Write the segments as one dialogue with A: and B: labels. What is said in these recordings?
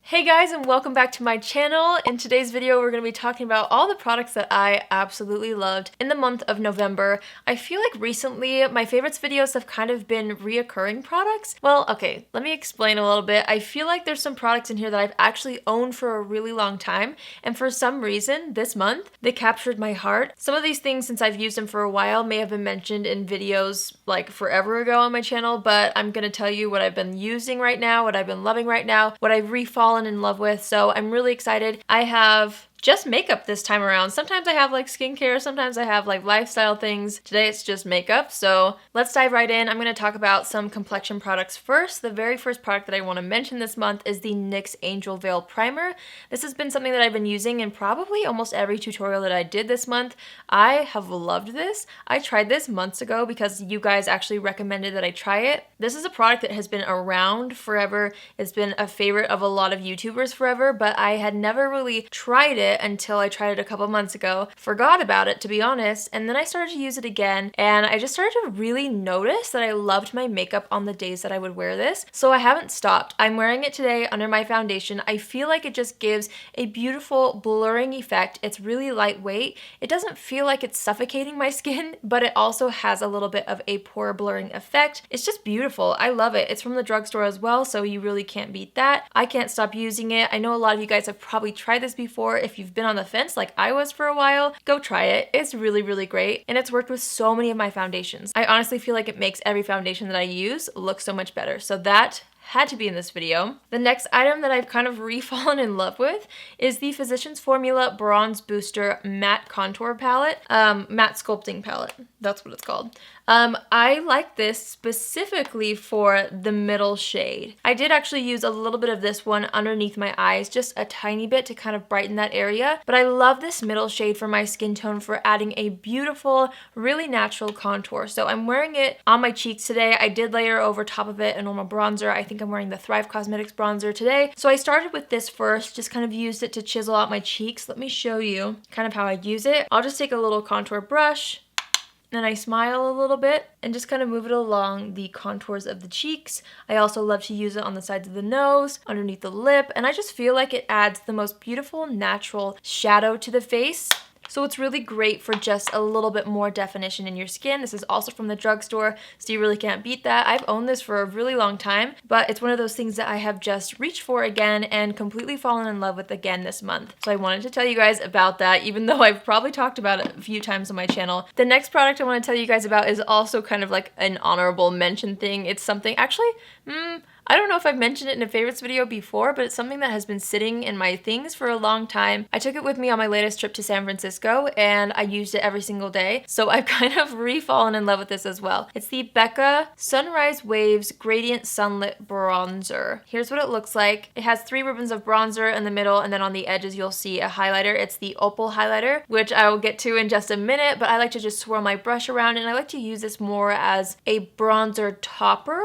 A: Hey guys, and welcome back to my channel. In today's video, we're going to be talking about all the products that I absolutely loved in the month of November. I feel like recently my favorites videos have kind of been reoccurring products. Well, okay, let me explain a little bit. I feel like there's some products in here that I've actually owned for a really long time, and for some reason this month they captured my heart. Some of these things, since I've used them for a while, may have been mentioned in videos like forever ago on my channel, but I'm going to tell you what I've been using right now, what I've been loving right now, what I've refallen in love with. So I'm really excited. I have just makeup this time around. Sometimes I have like skincare, sometimes I have like lifestyle things. Today it's just makeup. So let's dive right in. I'm going to talk about some complexion products first. The very first product that I want to mention this month is the NYX Angel Veil Primer. This has been something that I've been using in probably almost every tutorial that I did this month. I have loved this. I tried this months ago because you guys actually recommended that I try it. This is a product that has been around forever. It's been a favorite of a lot of YouTubers forever, but I had never really tried it until I tried it a couple months ago. Forgot about it, to be honest, and then I started to use it again, and I just started to really notice that I loved my makeup on the days that I would wear this. So I haven't stopped. I'm wearing it today under my foundation. I feel like it just gives a beautiful blurring effect. It's really lightweight. It doesn't feel like it's suffocating my skin, but it also has a little bit of a pore blurring effect. It's just beautiful. I love it. It's from the drugstore as well, so you really can't beat that. I can't stop using it. I know a lot of you guys have probably tried this before. If you've been on the fence like I was for a while, go try it. It's really, really great, and it's worked with so many of my foundations. I honestly feel like it makes every foundation that I use look so much better. So that had to be in this video. The next item that I've kind of refallen in love with is the Physicians Formula Bronze Booster Matte Contour Palette, Matte Sculpting Palette. That's what it's called. I like this specifically for the middle shade. I did actually use a little bit of this one underneath my eyes, just a tiny bit to kind of brighten that area, but I love this middle shade for my skin tone for adding a beautiful, really natural contour. So I'm wearing it on my cheeks today. I did layer over top of it a normal bronzer. I think I'm wearing the Thrive Causemetics bronzer today. So I started with this first, just kind of used it to chisel out my cheeks. Let me show you kind of how I use it. I'll just take a little contour brush, and I smile a little bit and just kind of move it along the contours of the cheeks. I also love to use it on the sides of the nose, underneath the lip, and I just feel like it adds the most beautiful natural shadow to the face. So it's really great for just a little bit more definition in your skin. This is also from the drugstore, so you really can't beat that. I've owned this for a really long time, but it's one of those things that I have just reached for again and completely fallen in love with again this month. So I wanted to tell you guys about that, even though I've probably talked about it a few times on my channel. The next product I want to tell you guys about is also kind of like an honorable mention thing. It's something, actually, I don't know if I've mentioned it in a favorites video before, but it's something that has been sitting in my things for a long time. I took it with me on my latest trip to San Francisco, and I used it every single day. So I've kind of refallen in love with this as well. It's the Becca Sunrise Waves Gradient Sunlit Bronzer. Here's what it looks like. It has 3 ribbons of bronzer in the middle, and then on the edges you'll see a highlighter. It's the Opal Highlighter, which I will get to in just a minute, but I like to just swirl my brush around, and I like to use this more as a bronzer topper.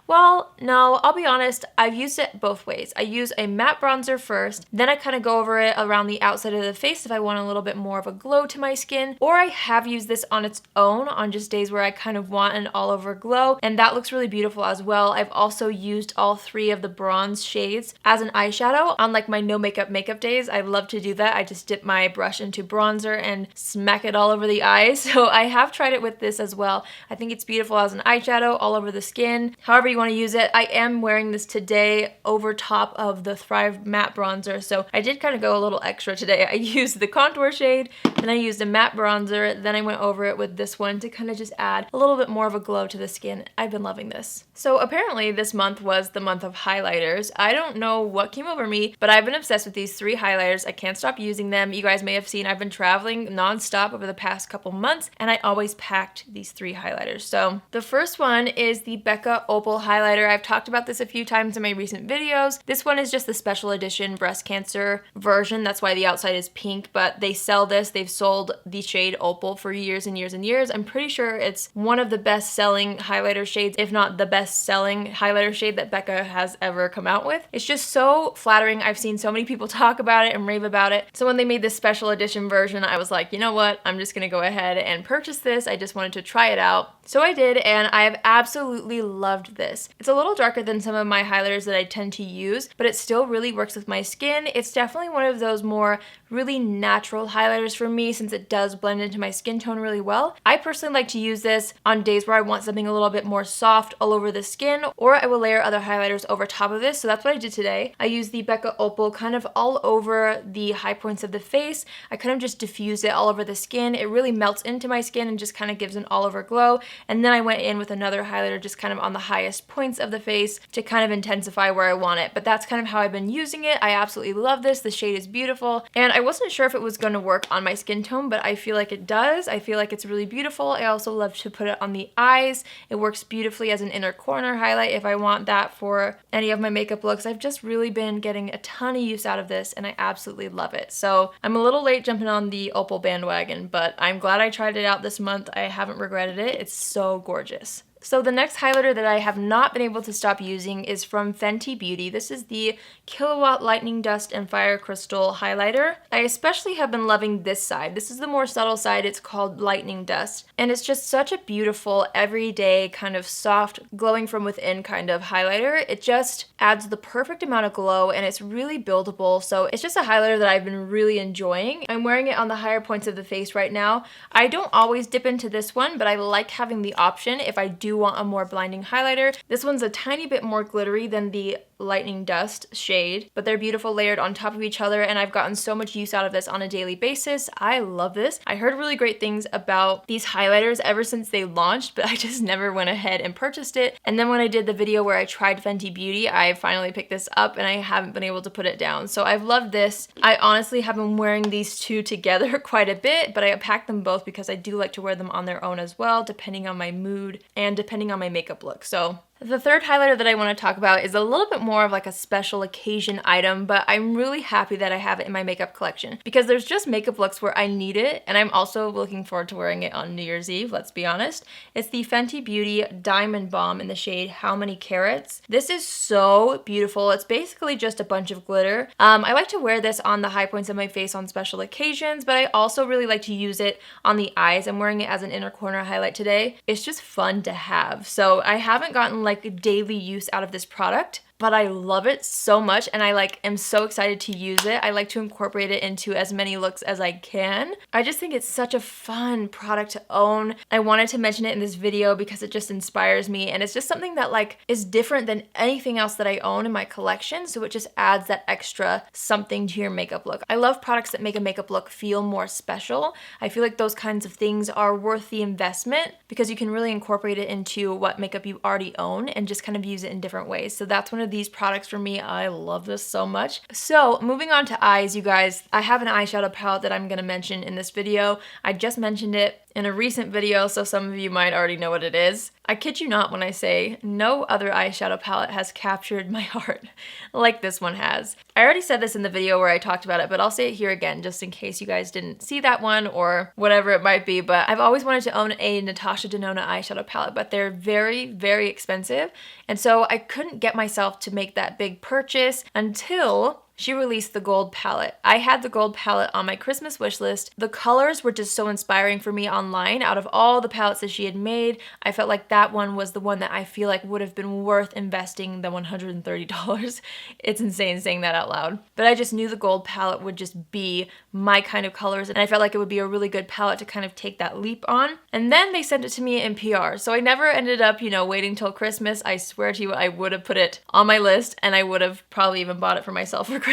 A: Well, no, I'll be honest, I've used it both ways. I use a matte bronzer first, then I kind of go over it around the outside of the face if I want a little bit more of a glow to my skin, or I have used this on its own on just days where I kind of want an all over glow, and that looks really beautiful as well. I've also used all 3 of the bronze shades as an eyeshadow on like my no makeup days. I love to do that. I just dip my brush into bronzer and smack it all over the eyes. So I have tried it with this as well. I think it's beautiful as an eyeshadow all over the skin. However you want to use it. I am wearing this today over top of the Thrive matte bronzer, so I did kind of go a little extra today. I used the contour shade, then I used a matte bronzer, then I went over it with this one to kind of just add a little bit more of a glow to the skin. I've been loving this. So apparently this month was the month of highlighters. I don't know what came over me, but I've been obsessed with these 3 highlighters. I can't stop using them. You guys may have seen I've been traveling nonstop over the past couple months, and I always packed these 3 highlighters. So the first one is the Becca Opal Highlighter. I've talked about this a few times in my recent videos. This one is just the special edition breast cancer version. That's why the outside is pink, but they sell this. They've sold the shade Opal for years and years and years. I'm pretty sure it's one of the best selling highlighter shades, if not the best selling highlighter shade that Becca has ever come out with. It's just so flattering. I've seen so many people talk about it and rave about it. So when they made this special edition version, I was like, you know what? I'm just gonna go ahead and purchase this. I just wanted to try it out. So I did, and I have absolutely loved this. this. It's a little darker than some of my highlighters that I tend to use, but it still really works with my skin. It's definitely one of those more really natural highlighters for me since it does blend into my skin tone really well. I personally like to use this on days where I want something a little bit more soft all over the skin, or I will layer other highlighters over top of this, so that's what I did today. I used the Becca Opal kind of all over the high points of the face. I kind of just diffused it all over the skin. It really melts into my skin and just kind of gives an all over glow, and then I went in with another highlighter just kind of on the highest points of the face to kind of intensify where I want it. But that's kind of how I've been using it. I absolutely love this. The shade is beautiful, and I wasn't sure if it was going to work on my skin tone, but I feel like it does. I feel like it's really beautiful. I also love to put it on the eyes. It works beautifully as an inner corner highlight if I want that for any of my makeup looks. I've just really been getting a ton of use out of this, and I absolutely love it. So I'm a little late jumping on the Opal bandwagon, but I'm glad I tried it out this month. I haven't regretted it. It's so gorgeous. So the next highlighter that I have not been able to stop using is from Fenty Beauty. This is the Killawatt Lightning Dust and Fire Crystal highlighter. I especially have been loving this side. This is the more subtle side. It's called Lightning Dust, and it's just such a beautiful, everyday, kind of soft, glowing from within kind of highlighter. It just adds the perfect amount of glow, and it's really buildable. So it's just a highlighter that I've been really enjoying. I'm wearing it on the higher points of the face right now. I don't always dip into this one, but I like having the option if I do want a more blinding highlighter. This one's a tiny bit more glittery than the Lightning Dust shade, but they're beautiful layered on top of each other, and I've gotten so much use out of this on a daily basis. I love this. I heard really great things about these highlighters ever since they launched, but I just never went ahead and purchased it. And then when I did the video where I tried Fenty Beauty, I finally picked this up and I haven't been able to put it down. So I've loved this. I honestly have been wearing these two together quite a bit, but I packed them both because I do like to wear them on their own as well, depending on my mood and depending on my makeup look. So the third highlighter that I want to talk about is a little bit more of like a special occasion item, but I'm really happy that I have it in my makeup collection because there's just makeup looks where I need it, and I'm also looking forward to wearing it on New Year's Eve, let's be honest. It's the Fenty Beauty Diamond Balm in the shade How Many Carats. This is so beautiful. It's basically just a bunch of glitter. I like to wear this on the high points of my face on special occasions, but I also really like to use it on the eyes. I'm wearing it as an inner corner highlight today. It's just fun to have. So I haven't gotten like daily use out of this product, but I love it so much, and I am so excited to use it. I like to incorporate it into as many looks as I can. I just think it's such a fun product to own. I wanted to mention it in this video because it just inspires me, and it's just something that is different than anything else that I own in my collection, so it just adds that extra something to your makeup look. I love products that make a makeup look feel more special. I feel like those kinds of things are worth the investment because you can really incorporate it into what makeup you already own and just kind of use it in different ways. So that's one of these products for me. I love this so much. So moving on to eyes, you guys, I have an eyeshadow palette that I'm going to mention in this video. I just mentioned it in a recent video, so some of you might already know what it is. I kid you not when I say no other eyeshadow palette has captured my heart like this one has. I already said this in the video where I talked about it, but I'll say it here again just in case you guys didn't see that one or whatever it might be. But I've always wanted to own a Natasha Denona eyeshadow palette, but they're very, very expensive. And so I couldn't get myself to make that big purchase until she released the gold palette. I had the gold palette on my Christmas wish list. The colors were just so inspiring for me online. Out of all the palettes that she had made, I felt like that one was the one that I feel like would have been worth investing the $130. It's insane saying that out loud. But I just knew the gold palette would just be my kind of colors, and I felt like it would be a really good palette to kind of take that leap on. And then they sent it to me in PR. So I never ended up, waiting till Christmas. I swear to you, I would have put it on my list, and I would have probably even bought it for myself for Christmas.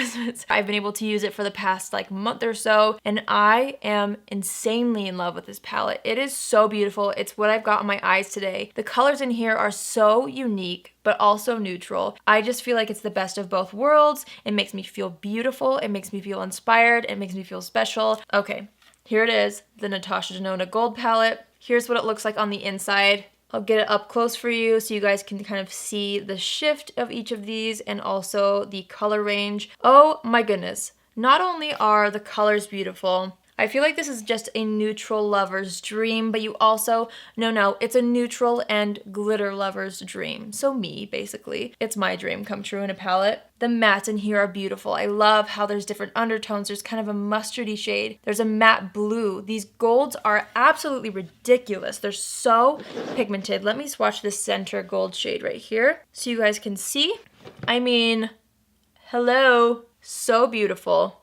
A: I've been able to use it for the past month or so, and I am insanely in love with this palette. It is so beautiful. It's what I've got on my eyes today. The colors in here are so unique, but also neutral. I just feel like it's the best of both worlds. It makes me feel beautiful. It makes me feel inspired. It makes me feel special. Okay, here it is, the Natasha Denona Gold Palette. Here's what it looks like on the inside. I'll get it up close for you so you guys can kind of see the shift of each of these and also the color range. Oh my goodness. Not only are the colors beautiful, I feel like this is just a neutral lover's dream, but you also, no, it's a neutral and glitter lover's dream. So me, basically. It's my dream come true in a palette. The mattes in here are beautiful. I love how there's different undertones. There's kind of a mustardy shade. There's a matte blue. These golds are absolutely ridiculous. They're so pigmented. Let me swatch this center gold shade right here so you guys can see. I mean, hello. So beautiful.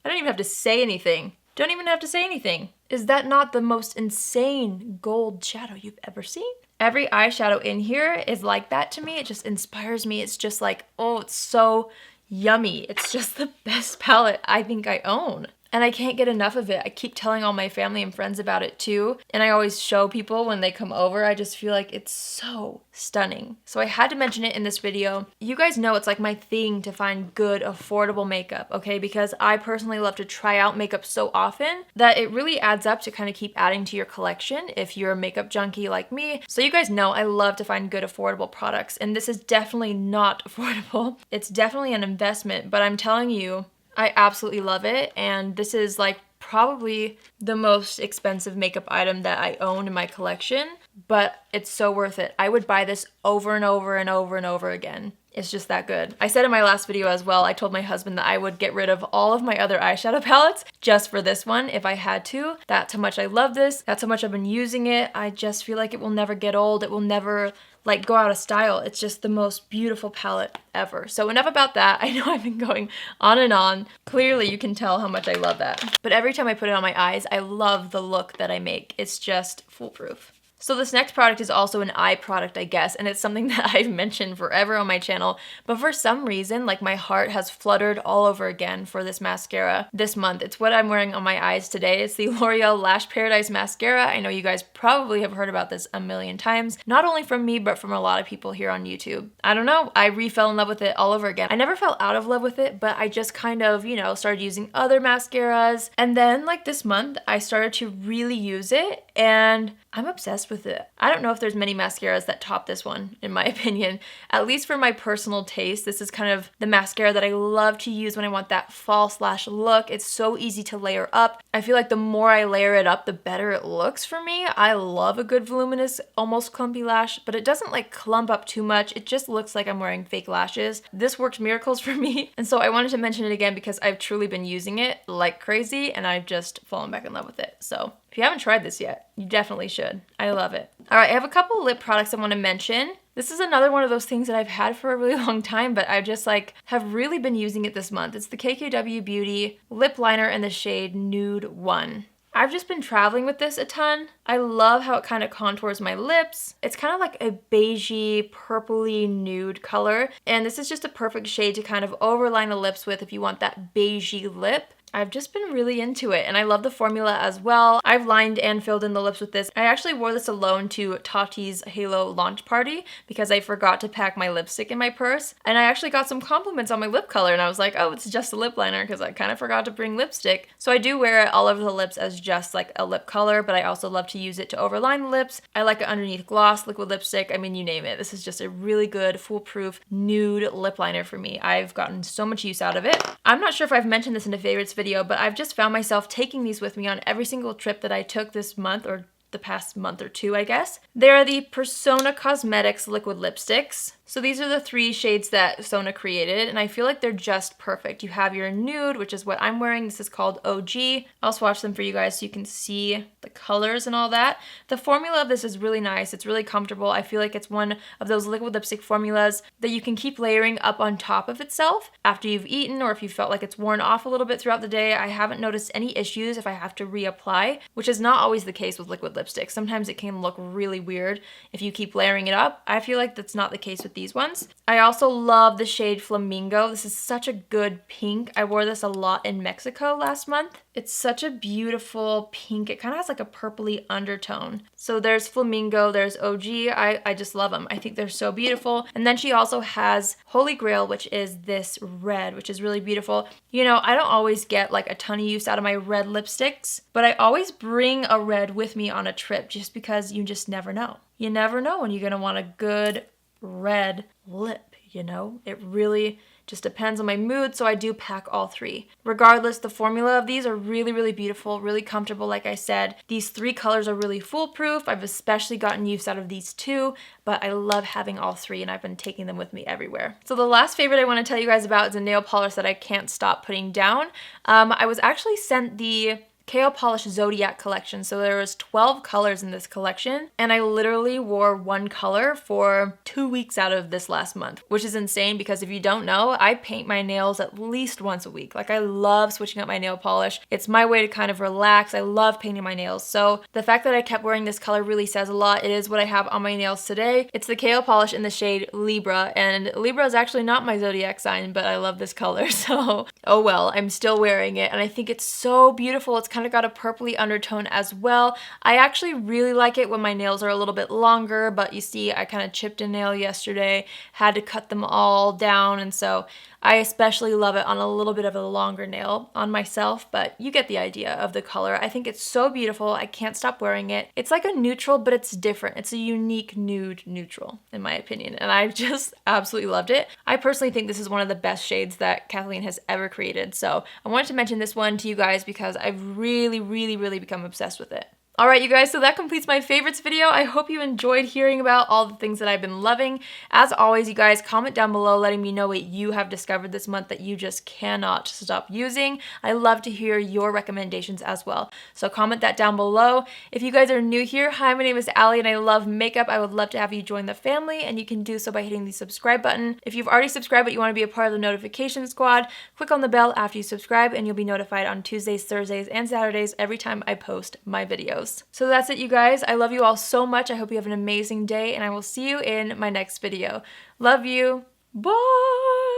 A: I don't even have to say anything. Don't even have to say anything. Is that not the most insane gold shadow you've ever seen? Every eyeshadow in here is like that to me. It just inspires me. It's just like, oh, it's so yummy. It's just the best palette I think I own. And I can't get enough of it. I keep telling all my family and friends about it too. And I always show people when they come over. I just feel like it's so stunning. So I had to mention it in this video. You guys know it's like my thing to find good, affordable makeup, okay? Because I personally love to try out makeup so often that it really adds up to kind of keep adding to your collection if you're a makeup junkie like me. So you guys know I love to find good, affordable products. And this is definitely not affordable. It's definitely an investment, but I'm telling you, I absolutely love it, and this is like probably the most expensive makeup item that I own in my collection, but it's so worth it. I would buy this over and over and over and over again. It's just that good. I said in my last video as well, I told my husband that I would get rid of all of my other eyeshadow palettes just for this one if I had to. That's how much I love this. That's how much I've been using it. I just feel like it will never get old. It will never like go out of style. It's just the most beautiful palette ever. So enough about that. I know I've been going on and on. Clearly you can tell how much I love that. But every time I put it on my eyes, I love the look that I make. It's just foolproof. So this next product is also an eye product, I guess, and it's something that I've mentioned forever on my channel, but for some reason, like my heart has fluttered all over again for this mascara this month. It's what I'm wearing on my eyes today. It's the L'Oreal Lash Paradise Mascara. I know you guys probably have heard about this a million times, not only from me, but from a lot of people here on YouTube. I don't know, I fell in love with it all over again. I never fell out of love with it, but I just kind of, you know, started using other mascaras, and then like this month, I started to really use it, and I'm obsessed with it. I don't know if there's many mascaras that top this one, in my opinion. At least for my personal taste, this is kind of the mascara that I love to use when I want that false lash look. It's so easy to layer up. I feel like the more I layer it up, the better it looks for me. I love a good voluminous, almost clumpy lash, but it doesn't like clump up too much. It just looks like I'm wearing fake lashes. This worked miracles for me. And so I wanted to mention it again because I've truly been using it like crazy and I've just fallen back in love with it. So if you haven't tried this yet, you definitely should. I love it. All right, I have a couple lip products I want to mention. This is another one of those things that I've had for a really long time, but I just like have really been using it this month. It's the KKW Beauty lip liner in the shade Nude 1. I've just been traveling with this a ton. I love how it kind of contours my lips. It's kind of like a beigey, purpley nude color, and this is just a perfect shade to kind of overline the lips with if you want that beigey lip. I've just been really into it, and I love the formula as well. I've lined and filled in the lips with this. I actually wore this alone to Tati's Halo launch party because I forgot to pack my lipstick in my purse, and I actually got some compliments on my lip color, and I was like, oh, it's just a lip liner because I kind of forgot to bring lipstick. So I do wear it all over the lips as just like a lip color, but I also love to use it to overline the lips. I like it underneath gloss, liquid lipstick, I mean, you name it. This is just a really good, foolproof nude lip liner for me. I've gotten so much use out of it. I'm not sure if I've mentioned this in a favorites video, but I've just found myself taking these with me on every single trip that I took this month, or the past month or two, I guess. They're the Persona Cosmetics liquid lipsticks. So these are the 3 shades that Sona created, and I feel like they're just perfect. You have your nude, which is what I'm wearing. This is called OG. I'll swatch them for you guys so you can see the colors and all that. The formula of this is really nice. It's really comfortable. I feel like it's one of those liquid lipstick formulas that you can keep layering up on top of itself after you've eaten, or if you felt like it's worn off a little bit throughout the day. I haven't noticed any issues if I have to reapply, which is not always the case with liquid lipstick. Sometimes it can look really weird if you keep layering it up. I feel like that's not the case with these ones. I also love the shade Flamingo. This is such a good pink. I wore this a lot in Mexico last month. It's such a beautiful pink. It kind of has like a purpley undertone. So there's Flamingo, there's OG. I just love them. I think they're so beautiful. And then she also has Holy Grail, which is this red, which is really beautiful. You know, I don't always get like a ton of use out of my red lipsticks, but I always bring a red with me on a trip just because you just never know. You never know when you're gonna want a good red lip, you know? It really Just depends on my mood, so I do pack all three. Regardless, the formula of these are really, really beautiful, really comfortable, like I said. These three colors are really foolproof. I've especially gotten use out of these two, but I love having all three and I've been taking them with me everywhere. So the last favorite I want to tell you guys about is a nail polish that I can't stop putting down. I was actually sent the KO Polish Zodiac collection. So there was 12 colors in this collection, and I literally wore one color for 2 weeks out of this last month, which is insane because if you don't know, I paint my nails at least once a week. Like I love switching up my nail polish. It's my way to kind of relax. I love painting my nails. So the fact that I kept wearing this color really says a lot. It is what I have on my nails today. It's the KO Polish in the shade Libra, and Libra is actually not my zodiac sign, but I love this color. So, oh well, I'm still wearing it and I think it's so beautiful. It's kind of got a purpley undertone as well. I actually really like it when my nails are a little bit longer, but you see I kind of chipped a nail yesterday, had to cut them all down, and so I especially love it on a little bit of a longer nail on myself, but you get the idea of the color. I think it's so beautiful. I can't stop wearing it. It's like a neutral, but it's different. It's a unique nude neutral, in my opinion, and I just absolutely loved it. I personally think this is one of the best shades that Kathleen has ever created, so I wanted to mention this one to you guys because I've really, really, really become obsessed with it. Alright you guys, so that completes my favorites video. I hope you enjoyed hearing about all the things that I've been loving. As always, you guys, comment down below letting me know what you have discovered this month that you just cannot stop using. I love to hear your recommendations as well. So comment that down below. If you guys are new here, hi, my name is Allie and I love makeup. I would love to have you join the family, and you can do so by hitting the subscribe button. If you've already subscribed but you want to be a part of the notification squad, click on the bell after you subscribe and you'll be notified on Tuesdays, Thursdays, and Saturdays every time I post my videos. So that's it, you guys. I love you all so much. I hope you have an amazing day, and I will see you in my next video. Love you. Bye!